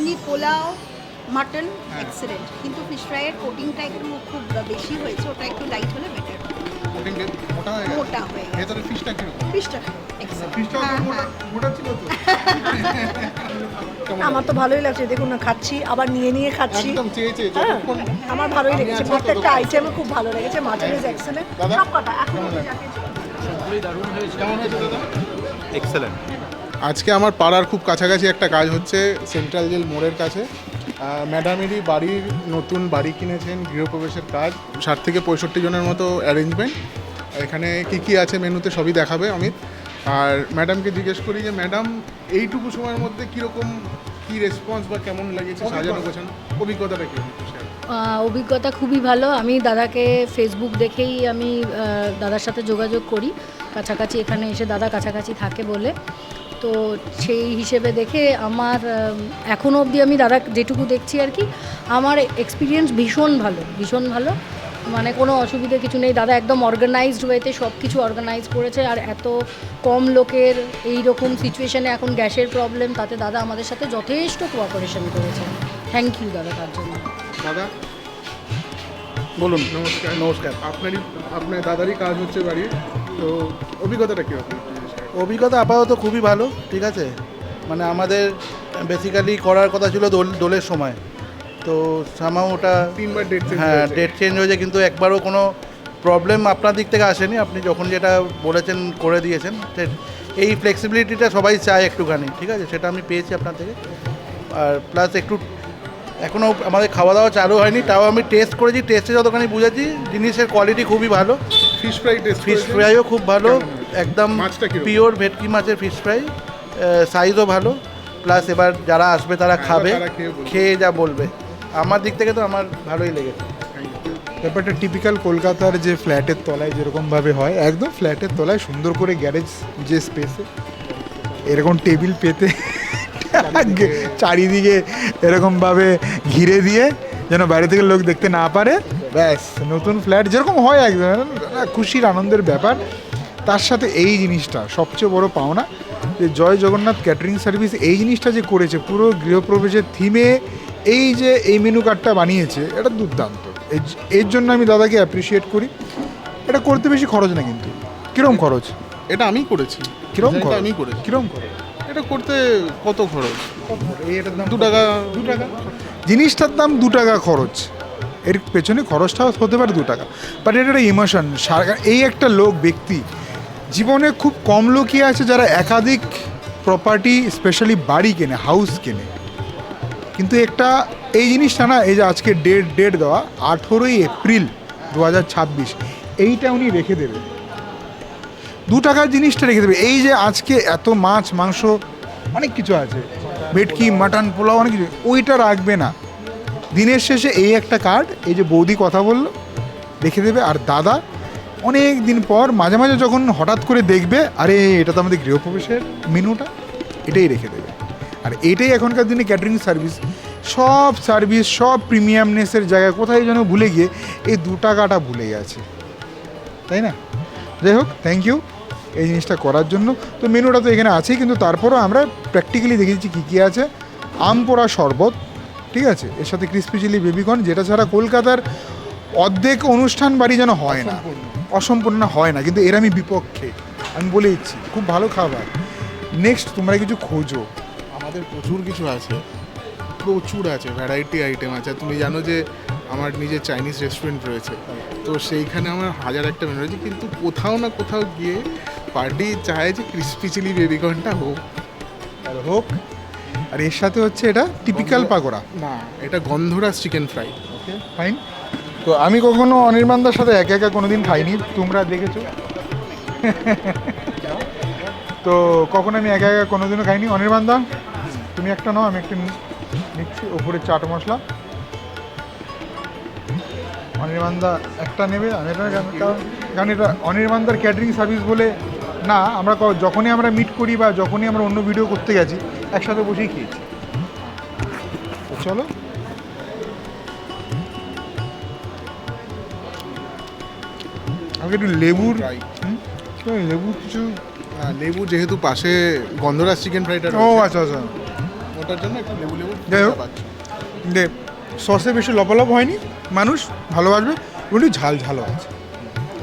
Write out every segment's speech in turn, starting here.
এমনি pulao mutton excellent, কিন্তু fish ফ্রাইয়ের কোটিংটা একটু খুব বেশি হয়েছে, ওটা একটু লাইট হলে বেটার। কোটিং মোটা হয়ে গেছে, মোটা হয়ে গেছে। ভেতরে ফিশটা কিরকম? ফিশটা এক্সেলেন্ট। ফিশটা মোটা ছিল তো। আমার তো ভালোই লাগছে, দেখুন না খাচ্ছি, আবার নিয়ে নিয়ে খাচ্ছি। একদম চেয়েছে হ্যাঁ, যতক্ষণ আমার ভালোই লেগেছে, আমি আছি প্রত্যেকটা ততক্ষণ। আইটেমও খুব ভালো লেগেছে। মাটন ইজ এক্সেলেন্ট, দাদা? সব কটা এখন কেমন অবধি লাগলো? যা খেয়েছি। কেমন হয়েছে দাদা? এক্সেলেন্ট। আজকে আমার পাড়ার খুব কাছাকাছি একটা কাজ হচ্ছে, সেন্ট্রাল জেল মোড়ের কাছে। ম্যাডামেরই বাড়ির নতুন বাড়ি কিনেছেন, গৃহপ্রবেশের কাজ, 60 থেকে 65 জনের মতো অ্যারেঞ্জমেন্ট। এখানে কি কি আছে মেনুতে সবই দেখাবে অমিত। আর ম্যাডামকে জিজ্ঞেস করি যে ম্যাডাম এইটুকু সময়ের মধ্যে কীরকম কী রেসপন্স বা কেমন লেগেছে সাজানো গোছানো, অভিজ্ঞতাটা কী? অভিজ্ঞতা খুবই ভালো। আমি দাদাকে ফেসবুক দেখেই আমি দাদার সাথে যোগাযোগ করি, কাছাকাছি এখানে এসে দাদা কাছাকাছি থাকে বলে। তো সেই হিসেবে দেখে আমার এখনও অবধি আমি দাদা যেটুকু দেখছি আর কি, আমার এক্সপিরিয়েন্স ভীষণ ভালো, ভীষণ ভালো। মানে কোনো অসুবিধে কিছু নেই, দাদা একদম অর্গানাইজড ওয়েতে সব কিছু অর্গানাইজ করেছে। আর এত কম লোকের এই রকম সিচুয়েশানে এখন গ্যাসের প্রবলেম, তাতে দাদা আমাদের সাথে যথেষ্ট কোঅপারেশন করেছে। থ্যাংক ইউ দাদা তার জন্য। দাদা বলুন। নমস্কার। নমস্কার। আপনার দাদারই কাজ হচ্ছে বাড়ির, তো অভিজ্ঞতাটা কীরকম? অভিজ্ঞতা আপাতত খুবই ভালো, ঠিক আছে। মানে আমাদের বেসিক্যালি করার কথা ছিল দোলের সময়, তো সামাও ওটা 3বার ডেট চেঞ্জ হ্যাঁ ডেট চেঞ্জ হয়েছে, কিন্তু একবারও কোনো প্রবলেম আপনার দিক থেকে আসেনি। আপনি যখন যেটা বলেছেন করে দিয়েছেন। এই ফ্লেক্সিবিলিটিটা সবাই চায় একটুখানি, ঠিক আছে, সেটা আমি পেয়েছি আপনার থেকে। আর প্লাস একটু এখনও আমাদের খাওয়া দাওয়া চালু হয়নি, তাও আমি টেস্ট করেছি, টেস্টে যতখানি বুঝেছি জিনিসের কোয়ালিটি খুবই ভালো। ফিশ ফ্রাই টেস্ট ফিশ ফ্রাইও খুব ভালো, একদম মাছটা কিরকম? পিওর ভেটকি মাছের ফিশ ফ্রাই, সাইজও ভালো। প্লাস এবার যারা আসবে তারা খাবে, তারা খেয়ে বলবে। খেয়ে যা বলবে। আমার দিক থেকে তো আমার ভালোই লেগেছে। ব্যাপারটা টিপিক্যাল কলকাতার যে ফ্ল্যাটের তলায় যেরকমভাবে হয়, একদম ফ্ল্যাটের তলায় সুন্দর করে গ্যারেজ যে স্পেসে এরকম টেবিল পেতে চারিদিকে এরকমভাবে ঘিরে দিয়ে যেন বাইরে থেকে লোক দেখতে না পারে, ব্যাস নতুন ফ্ল্যাট যেরকম হয় একদম খুশির আনন্দের ব্যাপার। তার সাথে এই জিনিসটা সবচেয়ে বড় পাওনা যে জয় জগন্নাথ ক্যাটারিং সার্ভিস এই জিনিসটা যে করেছে, পুরো গৃহপ্রবেশের থিমে এই যে এই মেনু কার্ডটা বানিয়েছে, এটা দুর্দান্ত। এর জন্য আমি দাদাকে অ্যাপ্রিসিয়েট করি। এটা করতে বেশি খরচ না, কিন্তু কিরম খরচ? এটা আমি করেছি। কিরম এটা খরচ? আমি করেছি। কিরম খরচ? এটা করতে কত খরচ? এটার দাম 2 টাকা। 2 টাকা জিনিসটার দাম 2 টাকা খরচ, এর পেছনে খরচটা হতে পারে 2 টাকা, বাট এটা একটা ইমোশন। এই একটা লোক ব্যক্তি, জীবনে খুব কম লোকই আছে যারা একাধিক প্রপার্টি স্পেশালি বাড়ি কেনে, হাউস কেনে, কিন্তু একটা এই জিনিসটা না, এই যে আজকে ডেট দেওয়া 18ই এপ্রিল 2026, এইটা উনি রেখে দেবে, 2 টাকার জিনিসটা রেখে দেবে। এই যে আজকে এত মাছ মাংস অনেক কিছু আছে, ভেটকি মাটন পোলাও অনেক কিছু, ওইটা রাখবে না। দিনের শেষে এই একটা কার্ড, এই যে বৌদি কথা বললো, রেখে দেবে। আর দাদা অনেক দিন পর মাঝে মাঝে যখন হঠাৎ করে দেখবে, আরে এটা তো আমাদের গৃহপ্রবেশের মেনুটা, এটাই রেখে দেবে। আর এটাই এখনকার দিনে ক্যাটারিং সার্ভিস, সব প্রিমিয়ামনেসের জায়গায় কোথায় যেন ভুলে গিয়ে এই 2 টাকাটা ভুলে গেছে, তাই না? যাই হোক, থ্যাংক ইউ এই জিনিসটা করার জন্য। তো মেনুটা তো এখানে আছেই, কিন্তু তারপরও আমরা প্র্যাকটিক্যালি দেখেছি কী কী আছে। আম পোড়া শরবত, ঠিক আছে, এর সাথে ক্রিসপি চিলি বেবিকর্ন, যেটা ছাড়া কলকাতার অর্ধেক অনুষ্ঠান বাড়ি যেন হয় না, অসম্পূর্ণ হয় না, কিন্তু এর আমি বিপক্ষে, আমি বলে দিচ্ছি খুব ভালো খাবার। নেক্সট তোমরা কিছু খোঁজো, আমাদের প্রচুর কিছু আছে, প্রচুর আছে, ভ্যারাইটি আইটেম আছে। তুমি জানো যে আমার নিজের চাইনিজ রেস্টুরেন্ট রয়েছে, তো সেইখানে আমার 1000 একটা মেনু রয়েছে, কিন্তু কোথাও না কোথাও গিয়ে পার্টি চায় যে ক্রিসপি চিলি বেবিকর্নটা হোক। আর হোক। আর এর সাথে হচ্ছে এটা টিপিক্যাল পাকোড়া, না, এটা গন্ধরাজ চিকেন ফ্রাই। Okay fine. তো আমি কখনো অনির্বাণদার সাথে একা একা কোনোদিন খাইনি, তোমরা দেখেছো। তো কখনো আমি একা একা কোনোদিনও খাইনি। অনির্বাণদা তুমি একটা নাও, আমি একটা নিচ্ছি, ওপরে চাট মশলা। অনির্বাণদা একটা নেবে, আমি এটা, কারণ এটা অনির্বাণদার ক্যাটারিং সার্ভিস বলে না, আমরা যখনই আমরা মিট করি বা যখনই আমরা অন্য ভিডিও করতে গেছি একসাথে বসেই খেয়েছি। তো চলো, আমাকে একটু লেবুর লেবু কিছু। লেবু যেহেতু পাশে গন্ধরাজ চিকেন ফ্রাইটা ও আচ্ছা আচ্ছা, ওটা ঝালটার জন্য একটু লেবু লেবু যাই হোক। পাচ্ছি। যে সসে বেশি লপালপ হয়নি, মানুষ ভালোবাসবে, একটু ঝাল ঝালও আছে,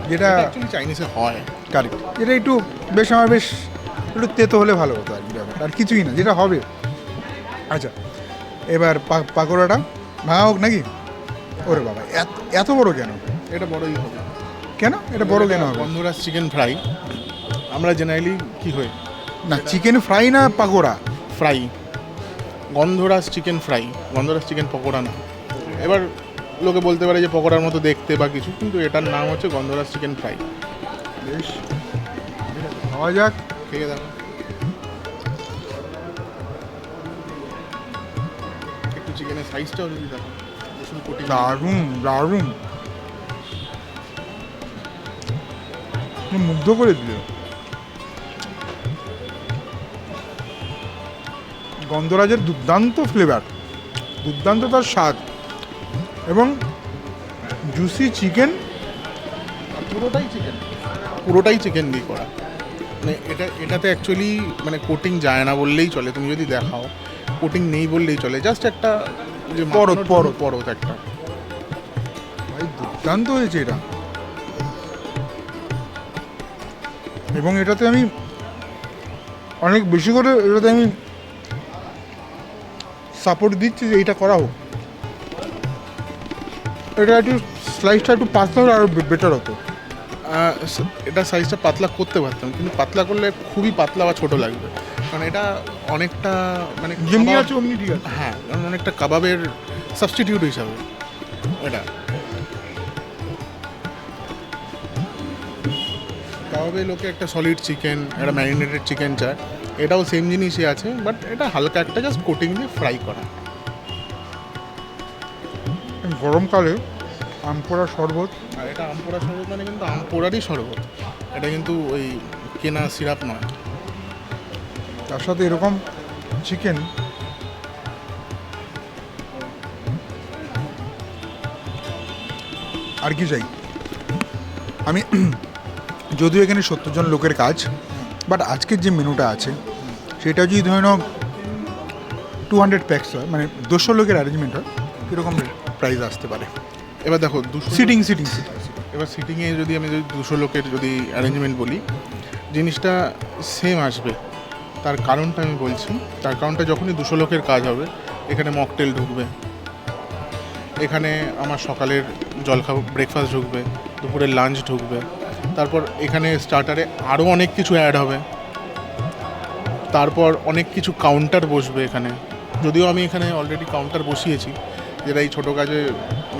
যেটা অ্যাকচুয়ালি চাইনিজে হয়। কারেক্ট। এটা একটু বেশ আমার বেশ একটু তেতো হলে ভালো হতো আর কি, ব্যাপারটা আর কিছুই না, যেটা হবে। আচ্ছা, এবার পাকোড়াটা ভাঙা হোক নাকি? ওরে বাবা, এত বড় কেন? এটা বড়ই হবে। কেন এটা বড় কেন হবে? গন্ধরাজ চিকেন ফ্রাই, আমরা জেনারেলি কি হয় না, চিকেন ফ্রাই না পাকোড়া? ফ্রাই, গন্ধরাজ চিকেন ফ্রাই, গন্ধরাজ চিকেন পকোড়া না। এবার লোকে বলতে পারে যে পকোড়ার মতো দেখতে বা কিছু, কিন্তু এটার নাম হচ্ছে গন্ধরাজ চিকেন ফ্রাই। বেশ, খাওয়া যাক। খেয়ে দেখো, একটু চিকেনের সাইজটাও যদি দেখো, শুধু কোটিং। দারুণ দারুণ, মুগ্ধ করে দিল। গন্ধরাজের দুর্দান্ত ফ্লেভার, দুর্দান্ত তার স্বাদ, এবং জুসি চিকেন। পুরোটাই চিকেন, পুরোটাই চিকেন দিয়ে করা। মানে এটাতে অ্যাকচুয়ালি মানে কোটিং যায় না বললেই চলে, তুমি যদি দেখাও কোটিং নেই বললেই চলে, জাস্ট একটা যে পরত, পরত পরত একটা। ভাই দুর্দান্ত হয়েছে এটা। এবং এটাতে আমি অনেক বেশি করে এটাতে আমি সাপোর্ট দিচ্ছি যে এটা করা হোক। এটা একটু স্লাইসটা একটু পাতলা হলে আরও বেটার হতো। এটা সাইজটা পাতলা করতে পারতাম, কিন্তু পাতলা করলে খুবই পাতলা বা ছোট লাগবে, কারণ এটা অনেকটা মানে যেমনি কাবাব- আছে অমনি ঠিক আছে। হ্যাঁ, কারণ অনেকটা কাবাবের সাবস্টিটিউট হিসাবে এটা। কাবাবে লোকে একটা সলিড চিকেন, একটা ম্যারিনেটেড চিকেন চায়, এটাও সেম জিনিসই আছে, বাট এটা হালকা একটা জাস্ট কোটিং দিয়ে ফ্রাই করা। গরমকালে আম পোড়া শরবত, আর এটা আম পোড়া শরবত মানে কিন্তু আম পোড়ারই শরবত, এটা কিন্তু ওই কেনা সিরাপ নয়। তার সাথে এরকম চিকেন, আর কি চাই আমি? যদিও এখানে 70 জন লোকের কাজ, বাট আজকের যে মেনুটা আছে সেটা যদি ধরে নাও 200 প্যাক্স হয়, মানে 200 লোকের অ্যারেঞ্জমেন্ট হয়, কীরকম প্রাইস আসতে পারে? এবার দেখো সিটিং এবার সিটিংয়ে যদি আমি 200 লোকের যদি অ্যারেঞ্জমেন্ট বলি, জিনিসটা সেম আসবে। তার কারণটা আমি বলছি, তার কারণটা যখনই 200 লোকের কাজ হবে, এখানে মকটেল ঢুকবে, এখানে আমার সকালের ব্রেকফাস্ট ঢুকবে, দুপুরের লাঞ্চ ঢুকবে, তারপর এখানে স্টার্টারে আরও অনেক কিছু অ্যাড হবে, তারপর অনেক কিছু কাউন্টার বসবে এখানে। যদিও আমি এখানে অলরেডি কাউন্টার বসিয়েছি, যেটা এই ছোটো কাজে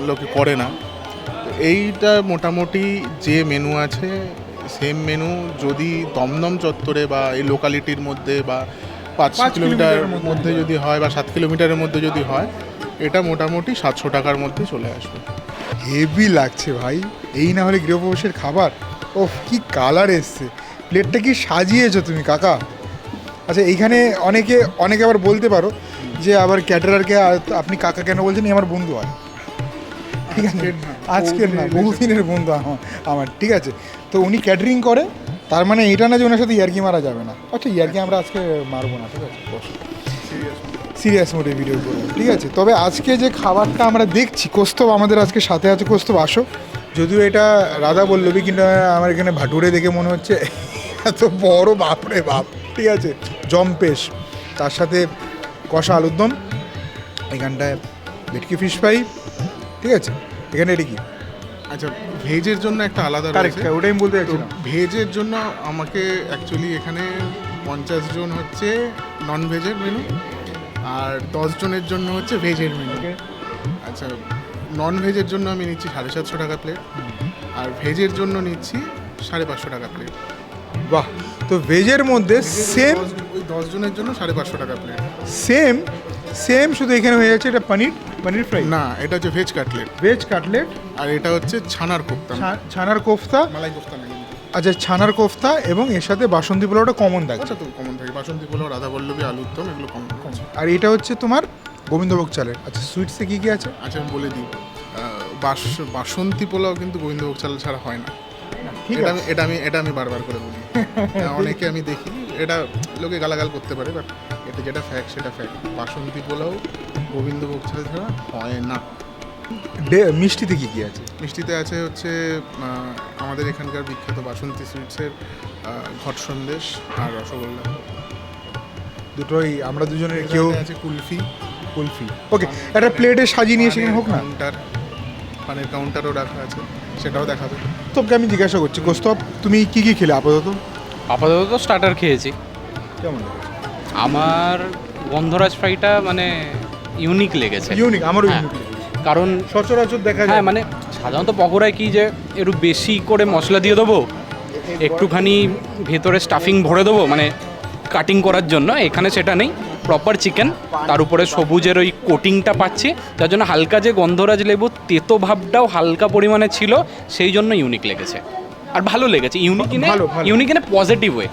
লোকে করে না। তো এইটা মোটামুটি যে মেনু আছে সেম মেনু যদি দমদম চত্বরে বা এই লোকালিটির মধ্যে বা 5 কিলোমিটার মধ্যে যদি হয় বা 7 কিলোমিটারের মধ্যে যদি হয়, এটা মোটামুটি 700 টাকার মধ্যে চলে আসবে। হেভি লাগছে ভাই, এই না হলে গৃহপ্রবেশের খাবার। ওফ, কি কালার এসছে, প্লেটটা কি সাজিয়েছো তুমি কাকা। আচ্ছা, এইখানে অনেকে আবার বলতে পারো যে আবার ক্যাটারারকে আপনি কাকা কেন বলছেন? এই আমার বন্ধু হয়, ঠিক আছে, আজকের না বহুদিনের বন্ধু আমার, ঠিক আছে। তো উনি ক্যাটারিং করে, তার মানে এটা না যে ওনার সাথে ইয়ার্কি মারা যাবে না। আচ্ছা, ইয়ার্কি আমরা আজকে মারবো না, ঠিক আছে, সিরিয়াস মোডে ভিডিও করবো, ঠিক আছে। তবে আজকে যে খাবারটা আমরা দেখছি, কৌস্তব আমাদের আজকে সাথে আছে। কৌস্তব, আসো। যদিও এটা রাধা বল্লভী, কিন্তু আমার এখানে ভাটুরে দেখে মনে হচ্ছে এত বড়, বাপরে বাপ, ঠিক আছে। জম্পেশ, তার সাথে কষা আলুর দম, এখানটায় ভেটকি ফিশ ফ্রাই, ঠিক আছে। এখানে এটা কি? আচ্ছা, ভেজের জন্য একটা আলাদা কারেক্ট, রয়েছে। ওটাই আমি বলতে তো চাইছিলাম। ভেজের জন্য আমাকে অ্যাকচুয়ালি এখানে 50 জন হচ্ছে নন ভেজের মেনু, আর 10 জনের জন্য হচ্ছে ভেজের মেনু। আচ্ছা, নন ভেজের জন্য আমি নিচ্ছি 750 টাকা প্লেট, আর ভেজের জন্য নিচ্ছি 550 টাকা প্লেট। বাহ, তো ভেজের মধ্যে সেম ওই 10 জনের জন্য 550 টাকা প্লেট। সেম শুধু এখানে হয়ে যাচ্ছে এটা পনির ফ্রাই, না, এটা হচ্ছে ভেজ কাটলেট, ভেজ কাটলেট, আর এটা হচ্ছে ছানার কোফতা, ছানার কোফতা। মালাই কোফতা না কিন্তু। আচ্ছা, ছানার কোফতা, এবং এর সাথে বাসন্তী পোলাওটা কমন থাকে। আচ্ছা, তো কমন থাকে বাসন্তী পোলাও, রাধা বল্লভী, আলুর দম, এগুলো কমন। আর এটা হচ্ছে তোমার গোবিন্দভোগ চালের। আচ্ছা, সুইটসে কী কী আছে? আচ্ছা, আমি বলে দিই, বাসন্তী পোলাও কিন্তু গোবিন্দভোগ চাল ছাড়া হয় না। ঠিক আছে, এটা আমি বারবার করে বলি। অনেকে আমি দেখি, এটা লোকে গালাগাল করতে পারে, বাট এটা যেটা ফ্যাক্ট সেটা ফ্যাক্ট। বাসন্তী পোলাও গোবিন্দভোগ চাল ছাড়া হয় না। মিষ্টিতে কি কি আছে? মিষ্টিতে আছে হচ্ছে আমাদের এখানকার বিখ্যাত বাসন্তী সুইটসের ঘট সন্দেশ আর রসগোল্লা। দুটোই আমরা দুজনের কেউ আছে কুলফি। কুলফি। ওকে, একটা প্লেটে সাজিয়ে নিয়ে সেখানে হোক না। কাউন্টার, পানের কাউন্টারও রাখা আছে, সেটাও দেখাবে। তোকে আমি জিজ্ঞাসা করছি, কৌস্তব তুমি কি কি খেলে আপাতত? আপাতত তো স্টার্টার খেয়েছি। কেমন লেগেছে? আমার গন্ধরাজ ফ্রাইটা মানে ইউনিক লেগেছে। ইউনিক, আমারও হ্যাঁ, ইউনিক লেগেছে। কারণ সচরাচর দেখা যায় হ্যাঁ মানে সাধারণত পকোড়ায় কি যে একটু বেশি করে মশলা দিয়ে দেবো, একটুখানি ভেতরে স্টাফিং ভরে দেবো মানে কাটিং করার জন্য, এখানে সেটা নেই। প্রপার চিকেন, তার উপরে সবুজের ওই কোটিংটা পাচ্ছি, যার জন্য হালকা যে গন্ধরাজ লেবু তেতো ভাবটাও হালকা পরিমাণে ছিল, সেই জন্য ইউনিক লেগেছে আর ভালো লেগেছে। ইউনিক ভালো, ভালো। Unique in positive way.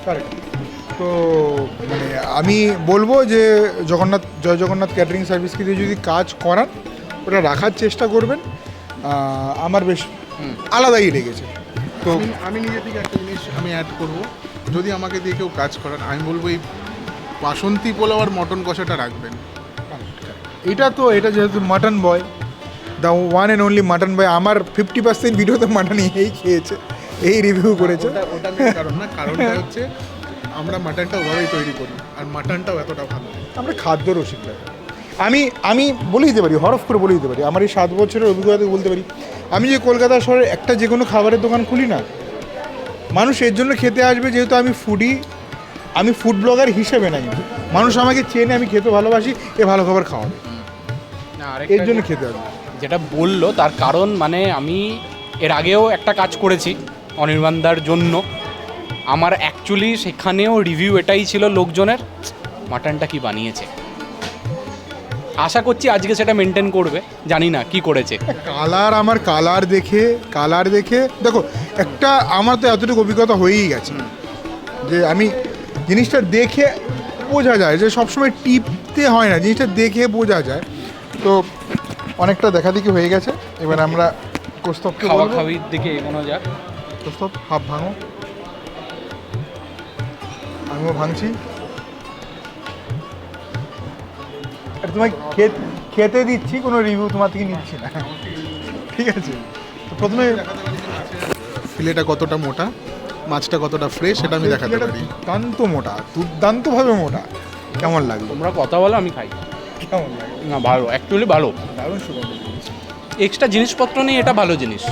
Correct. তো মানে আমি বলবো যে জয় জগন্নাথ ক্যাটারিং সার্ভিসকে দিয়ে যদি কাজ করান, ওটা রাখার চেষ্টা করবেন। আমার বেশ আলাদাই লেগেছে। তো আমি নিজে থেকে একটা জিনিস আমি অ্যাড করব, যদি আমাকে দিয়ে কেউ কাজ করান আমি বলবো এই বাসন্তী পোলাও আর মটন কষাটা রাখবেন। এটা যেহেতু mutton boy, the one and only mutton boy, আমার 50% ভিডিওতে মাটন এই খেয়েছে, এই রিভিউ করেছে। ওটা মেন কারণ না, কারণটা হচ্ছে আমরা মাটনটা ওভাবেই তৈরি করি আর মাটনটাও এতটা ভালো। আমরা খাদ্য রসিক। আমি বলে দিতে পারি, হরফ করে বলে দিতে পারি, আমার এই 7 বছরের অভিজ্ঞতা থেকে বলতে পারি, আমি যে কলকাতা শহরে একটা যে কোনো খাবারের দোকান খুলি না, মানুষ এর জন্য খেতে আসবে যেহেতু আমি ফুডি, আমি ফুড ব্লগার হিসেবে নাই, মানুষ আমাকে চেনে, আমি খেতে ভালোবাসি, এ ভালো খাবার খাওয়াবে, এর জন্য খেতে আসবে। যেটা বললো তার কারণ মানে আমি এর আগেও একটা কাজ করেছি অনির্বাণদার জন্য, আমার অ্যাকচুয়ালি সেখানেও রিভিউ এটাই ছিল লোকজনের, মাটনটা কি বানিয়েছে। আশা করছি আজকে সেটা মেনটেন করবে, জানি না কি করেছে। আমার কালার দেখে দেখো, একটা আমার তো এতটুকু অভিজ্ঞতা হয়েই গেছে যে আমি জিনিসটা দেখে বোঝা যায়, যে সবসময় টিপতে হয় না, জিনিসটা দেখে বোঝা যায়। তো অনেকটা দেখাদেখি হয়ে গেছে, এবার আমরা কৌস্তবকে খাওয়া খাওয়ির দিকে এগোনো যাক। কৌস্তব হাফ ভাঙো, আমিও ভাঙছি। আর তোমায় খেতে দিচ্ছি, কোনো রিভিউ তোমার থেকে নিচ্ছি না, ঠিক আছে? তো প্রথমে ফিলেটা কতটা মোটা, মাছটা কতটা ফ্রেশ, সেটা আমি দেখাতে পারি। দুর্দান্তভাবে মোটা। কেমন লাগলো? তোমরা কথা বলো, আমি খাই। কেমন লাগলো? না ভালো, অ্যাকচুয়ালি ভালো। দারুণ সুগন্ধ। এক্সট্রা জিনিসপত্র নেই, এটা ভালো জিনিস।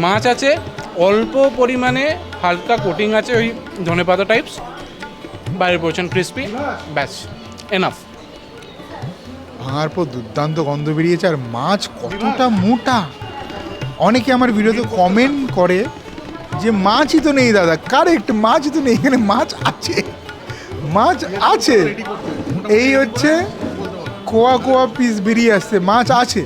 মাছ আছে অল্প পরিমাণে, হালকা কোটিং আছে ওই ধনেপাতা টাইপস, বাইরের পোর্শন ক্রিস্পি, ব্যাস এনাফ। ভাঙার পর দুর্দান্ত গন্ধ বেরিয়েছে, আর মাছ কতটা মোটা। অনেকে আমার ভিডিওতে কমেন্ট করে যে মাছই তো নেই দাদা, কারেক্ট, মাছই তো নেই, এখানে মাছ আছে, এই হচ্ছে কোয়া পিস বেরিয়ে আসছে, মাছ আছে।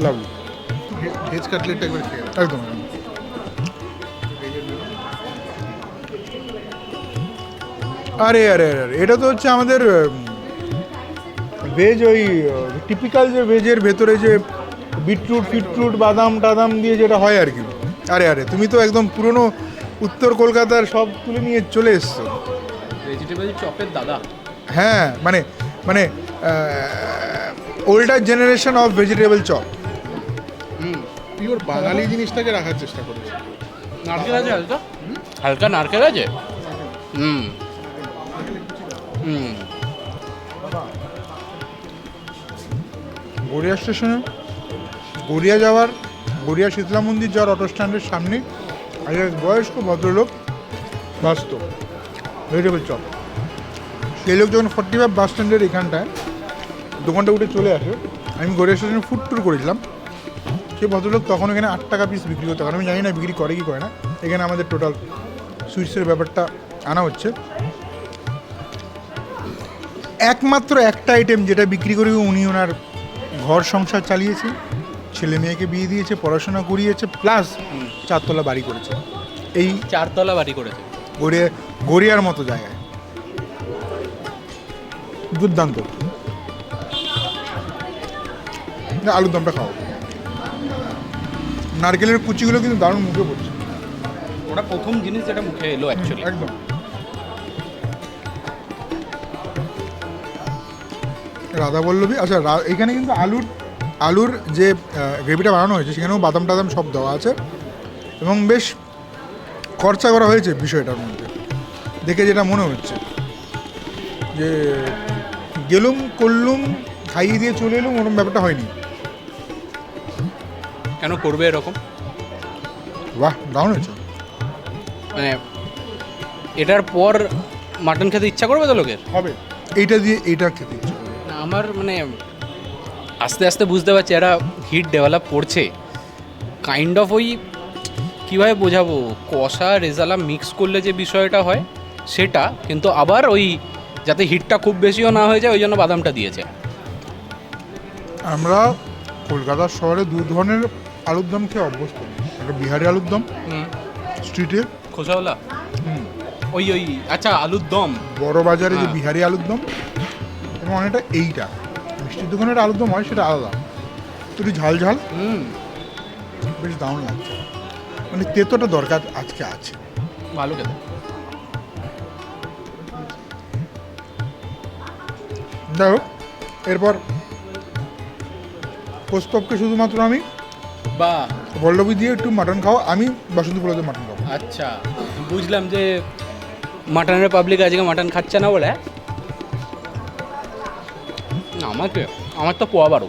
লাভলি, ভেজ কাটলেটটা একবার খেয়ে নাও। একদম। আরে এটা তো হচ্ছে আমাদের ভেজ, ওই টিপিক্যাল যে ভেজের ভেতরে যে বিটরুট বাদাম টাদাম দিয়ে যেটা হয় আর কি। আরে তুমি তো একদম পুরনো উত্তর কলকাতার সব তুলে নিয়ে চলে এসছো। ভেজিটেবল চপের দাদা। হ্যাঁ, মানে older generation of vegetable chop. Pure Bangali জিনিসটাকে রাখার চেষ্টা করেছি। নারকেল আছে হালকা, হালকা নারকেল আছে। গড়িয়া স্টেশনে গড়িয়া শীতলা মন্দির যাওয়ার অটো স্ট্যান্ডের সামনে এক বয়স্ক ভদ্রলোক বাসত ভেজিটেবল চপ। সেই লোক যখন 45 বাস স্ট্যান্ডের এখানটায় দোকানটা উঠে চলে আসে, আমি গড়িয়া স্টেশনে ফুড ট্যুর করেছিলাম, সেই ভদ্রলোক তখন এখানে 8 টাকা পিস বিক্রি করতে, কারণ আমি জানি না বিক্রি করে কি করে না। এখানে আমাদের টোটাল সুইটসের ব্যাপারটা আনা হচ্ছে। একমাত্র একটা আইটেম যেটা বিক্রি করে উনি ওনার ঘর সংসার চালিয়েছে, ছেলে মেয়েকে বিয়ে দিয়েছে, পড়াশোনা করিয়েছে, প্লাস 4 তলা বাড়ি করেছে। এই 4 তলা বাড়ি করেছে গড়িয়ার মতো জায়গায়। দুর্দান্ত। আলুর দমটা খাও, নারকেলের কুচিগুলো কিন্তু দারুণ মুখে পড়ছে। ওটা প্রথম জিনিস যেটা মুখে এলো অ্যাকচুয়ালি। একদম রাধা বল্লভী। আচ্ছা এখানে কিন্তু আলুর যে গ্রেভিটা বানানো হয়েছে সেখানেও বাদাম টাদাম সব দেওয়া আছে এবং বেশ খরচা করা হয়েছে বিষয়টার মধ্যে, দেখে যেটা মনে হচ্ছে যে গেলুম করলুম খাইয়ে দিয়ে চলে এলুম ওরকম ব্যাপারটা হয়নি। কেন করবে এরকম? বাহ, দারুণ হয়েছে। মানে এটার পর মাটন খেতে ইচ্ছা করবে তো লোকের? হবে এইটা দিয়ে এইটা খেতে ইচ্ছে করবে। না, আমার মানে আস্তে আস্তে বুঝতে পারছি এরা হিট ডেভেলপ করছে কাইন্ড অফ ওই কীভাবে বোঝাবো, কষা রেজালা মিক্স করলে যে বিষয়টা হয় সেটা, কিন্তু আবার ওই যাতে হিটটা খুব বেশিও না হয়ে যায় ওই জন্য বাদামটা দিয়েছে। আমরা কলকাতার শহরে দু ধরনের আলুর দম খেয়ে অভ্যস্ত। একটা বিহারি আলুর দম স্ট্রিটে, খোসাওয়ালা, ওই ওই আচ্ছা আলুর দম বড় বাজারে যে হ্যাঁ। বিহারি আলুর দম, এবং অনেকটা এইটা মিষ্টির দোকানের আলুর দম হয় সেটা আলাদা, একটু ঝাল ঝাল, বেশ দারুণ লাগছে। মানে তেতোটা দরকার আজকে আছে। ভালো খেতে। যাই হোক, এরপর কৌস্তবকে শুধুমাত্র আমি বা বল্লভী দিয়ে একটু মাটন খাও, আমি বাসন্তী পোলাও দিয়ে মাটন খাবো। আচ্ছা, বুঝলাম যে মাটনের পাবলিক আজকে মাটন খাচ্ছে না বলে। না, আমার তো পোয়া বারো।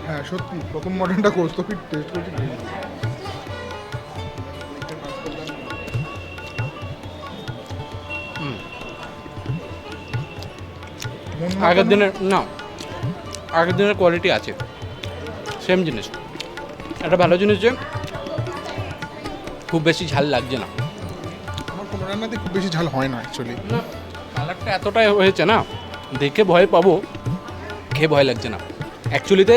হ্যাঁ সত্যি, প্রথম মাটনটা কৌস্তবীর টেস্ট করছি। আগের দিনের না, আগের দিনের কোয়ালিটি আছে, সেম জিনিস। একটা ভালো জিনিস যে খুব বেশি ঝাল লাগছে না। আমার কোনো রান্নাতে খুব বেশি ঝাল হয় না অ্যাকচুয়ালি। না, কালারটা এতটাই হয়েছে না, দেখে ভয় পাবো, খেয়ে ভয় লাগছে না। অ্যাকচুয়ালিতে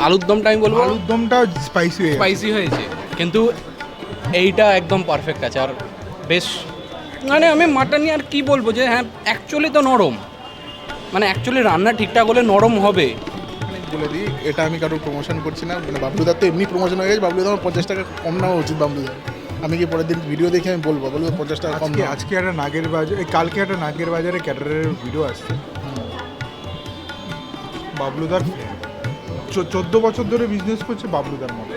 আলুর দমটা আমি বলবো আলুর দমটা স্পাইসি স্পাইসি হয়েছে, কিন্তু এইটা একদম পারফেক্ট আছে। আর বেশ মানে আমি মাটনই আর কি বলবো যে হ্যাঁ অ্যাকচুয়ালি তো নরম, মানে অ্যাকচুয়ালি রান্না ঠিকঠাক হলে নরম হবে। বলে দিই, এটা আমি কারোর প্রমোশন করছি না, মানে বাবলুদার তো এমনি প্রমোশন হয়ে গেছে। বাবলুদার আমার 50 টাকা কম নেওয়া উচিত বাবলুদার। আমি কি পরের দিন ভিডিও দেখে আমি বলবো 50 টাকা কম না। আজকে একটা নাগের বাজার, কালকে একটা নাগের বাজারে ক্যাটারের ভিডিও আসছে। বাবলুদার 14 বছর ধরে বিজনেস করছে বাবলুদার মতো,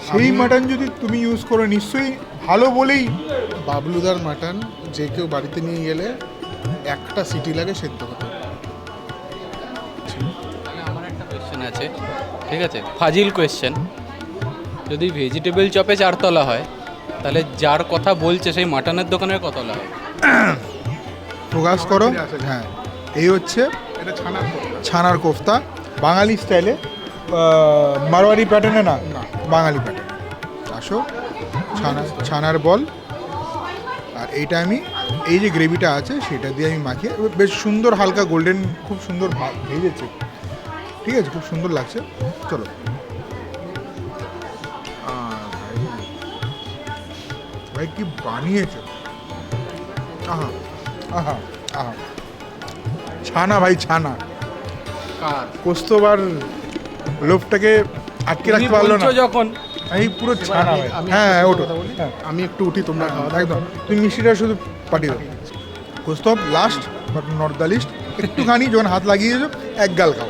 সেই মাটন যদি তুমি ইউজ করো নিশ্চয়ই ভালো বলেই। বাবলুদার মাটন যে কেউ বাড়িতে নিয়ে গেলে একটা সিটি লাগে সেদ্ধ হতে। তাহলে আমার একটা কোয়েশ্চেন আছে, ঠিক আছে, ফাজিল কোয়েশ্চেন। যদি ভেজিটেবল চপে 4 তলা হয়, তাহলে যার কথা বলছে সেই মাটনের দোকানের কতলা হয়? প্রকাশ করো। হ্যাঁ, এই হচ্ছে এটা ছানার কোফতা। ছানার কোফতা বাঙালি স্টাইলে, মারোয়ারি প্যাটার্নে না, বাঙালি প্যাটার্নে। আসো, ছানার বল। আর এইটা আমি এই যে গ্রেভিটা আছে সেটা দিয়ে আমি মাখিয়ে বেশ সুন্দর হালকা গোল্ডেন, খুব সুন্দর ভেজেছে, ঠিক আছে, খুব সুন্দর লাগছে। চলো, ভাই কি বানিয়েছে, আহা আহা আহা, ছানা ভাই ছানা। কৌস্তবার লোভটাকে আটকে রাখতে পারলো না। বলছো যখন এই পুরো ছানা ভাই। হ্যাঁ ওটো, আমি একটু উঠি, তোমরা খাওয়া দাও। একদম, তুমি মিষ্টিটা শুধু পাঠিয়ে দাও। Kaustav last but not the least, একটুখানি যখন হাত লাগিয়ে দিয়েছো এক গাল খাও।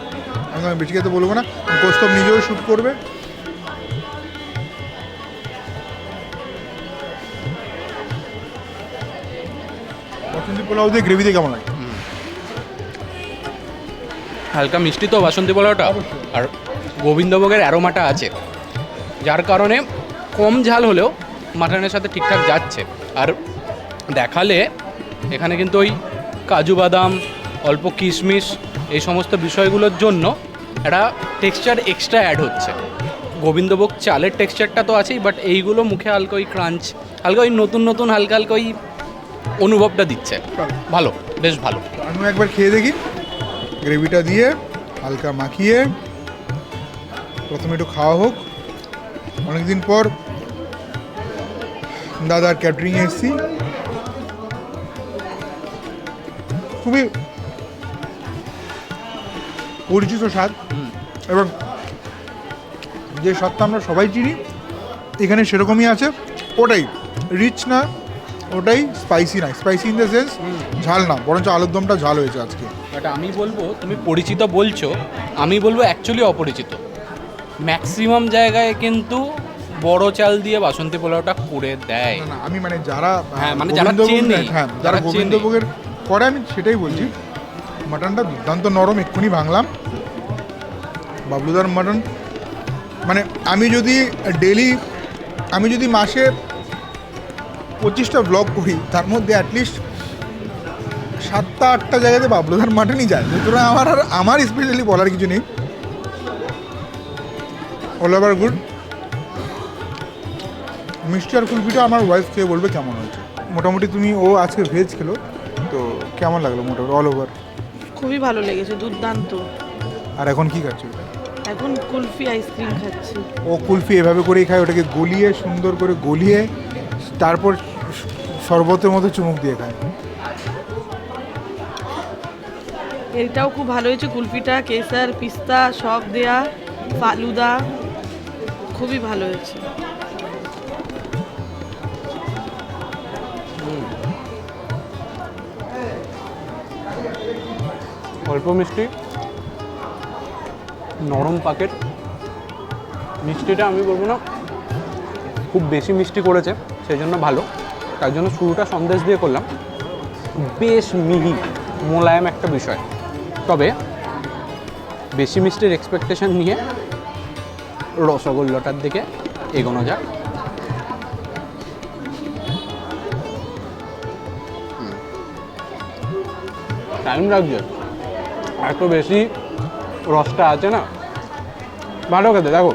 আমি বেশি খেতে বলবো না, কৌস্তব নিজেও শ্যুট করবে। বাসন্তী পোলাও দিয়ে গ্রেভি দিয়ে কেমন লাগে? হালকা মিষ্টি তো বাসন্তী পোলাওটা, আর গোবিন্দভোগের অ্যারোমাটা আছে, যার কারণে কম ঝাল হলেও মাটনের সাথে ঠিকঠাক যাচ্ছে। আর দেখালে এখানে কিন্তু ওই কাজু বাদাম, অল্প কিশমিশ, এই সমস্ত বিষয়গুলোর জন্য একটা টেক্সচার এক্সট্রা অ্যাড হচ্ছে। গোবিন্দভোগ চালের টেক্সচারটা তো আছেই, বাট এইগুলো মুখে হালকা ওই ক্রাঞ্চ, হালকা ওই নতুন নতুন হালকা হালকা ওই অনুভবটা দিচ্ছে। ভালো, বেশ ভালো। আমিও একবার খেয়ে দেখি। গ্রেভিটা দিয়ে হালকা মাখিয়ে প্রথমে একটু খাওয়া হোক। অনেকদিন পর দাদার ক্যাটারিংয়ে এসেছি, খুবই পরিচিত স্বাদ এবং যে স্বাদটা আমরা সবাই চিনি এখানে সেরকমই আছে। ওটাই রিচ না, ওটাই স্পাইসি না, স্পাইসি ইন দ্য সেন্স ঝাল না, বরঞ্চ আলুর দমটা ঝাল হয়েছে আজকে। বাট আমি বলবো, তুমি পরিচিত বলছো, আমি বলবো অ্যাকচুয়ালি অপরিচিত। ম্যাক্সিমাম জায়গায় কিন্তু বড় চাল দিয়ে বাসন্তী পোলাওটা করে দেয়। না, আমি মানে যারা হ্যাঁ, মানে যারা গোবিন্দভোগ চেনে, নেয়, হ্যাঁ যারা যারা চেনে। গোবিন্দভোগের করে আমি সেটাই বলছি। মাটনটা দুর্দান্ত নরম, এক্ষুনি ভাঙলাম। বাবলুদার মাটন মানে আমি যদি মাসে 25টা ব্লগ করি তার মধ্যে অ্যাটলিস্ট 7-8টা জায়গাতে বাবলুদার মাটনই যায়। সুতরাং আমার স্পেশালি বলার কিছু নেই। All over good. মিষ্টি আর কুলফিটা আমার ওয়াইফ খেয়ে বলবে কেমন হয়েছে। মোটামুটি ও আজকে ভেজ খেলো, তো কেমন লাগলো মোটামুটি অল ওভার? খুবই ভালো লেগেছে, দুর্দান্ত। আর এখন কি খাচ্ছ? এখন কুলফি আইসক্রিম খাচ্ছি। ও কুলফি এভাবে করেই খায়, ওটাকে গলিয়ে সুন্দর করে গলিয়ে তারপর শরবতের মতো চুমুক দিয়ে খায়। এটাও খুব ভালো হয়েছে, কুলফিটা কেসার পিস্তা সব দেয়া, ফালুদা, খুবই ভালো হয়েছে। অল্প মিষ্টি, নরম প্যাকেট। মিষ্টিটা আমি বলবো না খুব বেশি মিষ্টি করেছে, সেই জন্য ভালো। তার জন্য শুরুটা সন্দেশ দিয়ে করলাম। বেশ মিহি মোলায়েম একটা বিষয়। তবে বেশি মিষ্টির এক্সপেকটেশন নিয়ে রসগোল্লাটার দিকে এগোনো যাক। টাইম লাগছে, এত বেশি রসটা আছে না, ভালো খেতে। দেখো,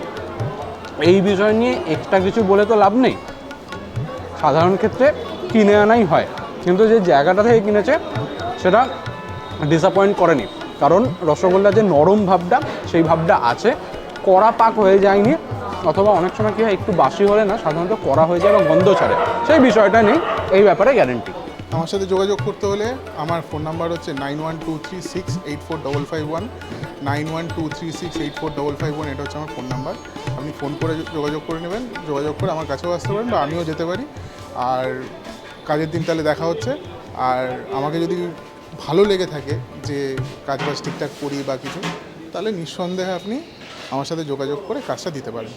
এই বিষয় নিয়ে এক্সট্রা কিছু বলে তো লাভ নেই। সাধারণ ক্ষেত্রে কিনে আনাই হয়, কিন্তু যে জায়গাটা থেকে কিনেছে সেটা ডিসঅ্যাপয়েন্ট করেনি। কারণ রসগোল্লা যে নরম ভাবটা, সেই ভাবটা আছে, কড়া পাক হয়ে যায়নি। অথবা অনেক সময় কী হয়, একটু বাসি হলে না সাধারণত কড়া হয়ে যায় বা গন্ধ ছাড়ে, সেই বিষয়টা নেই, এই ব্যাপারে গ্যারেন্টি। আমার সাথে যোগাযোগ করতে হলে আমার ফোন নাম্বার হচ্ছে 9123684551, 9123684551। এটা হচ্ছে আমার ফোন নাম্বার। আপনি ফোন করে যোগাযোগ করে নেবেন, যোগাযোগ করে আমার কাছেও আসতে পারেন বা আমিও যেতে পারি। আর কাজের দিন তাহলে দেখা হচ্ছে। আর আমাকে যদি ভালো লেগে থাকে যে কাজ বাজ ঠিকঠাক করি বা কিছু, তাহলে নিঃসন্দেহে আপনি আমার সাথে যোগাযোগ করে কাজটা দিতে পারেন।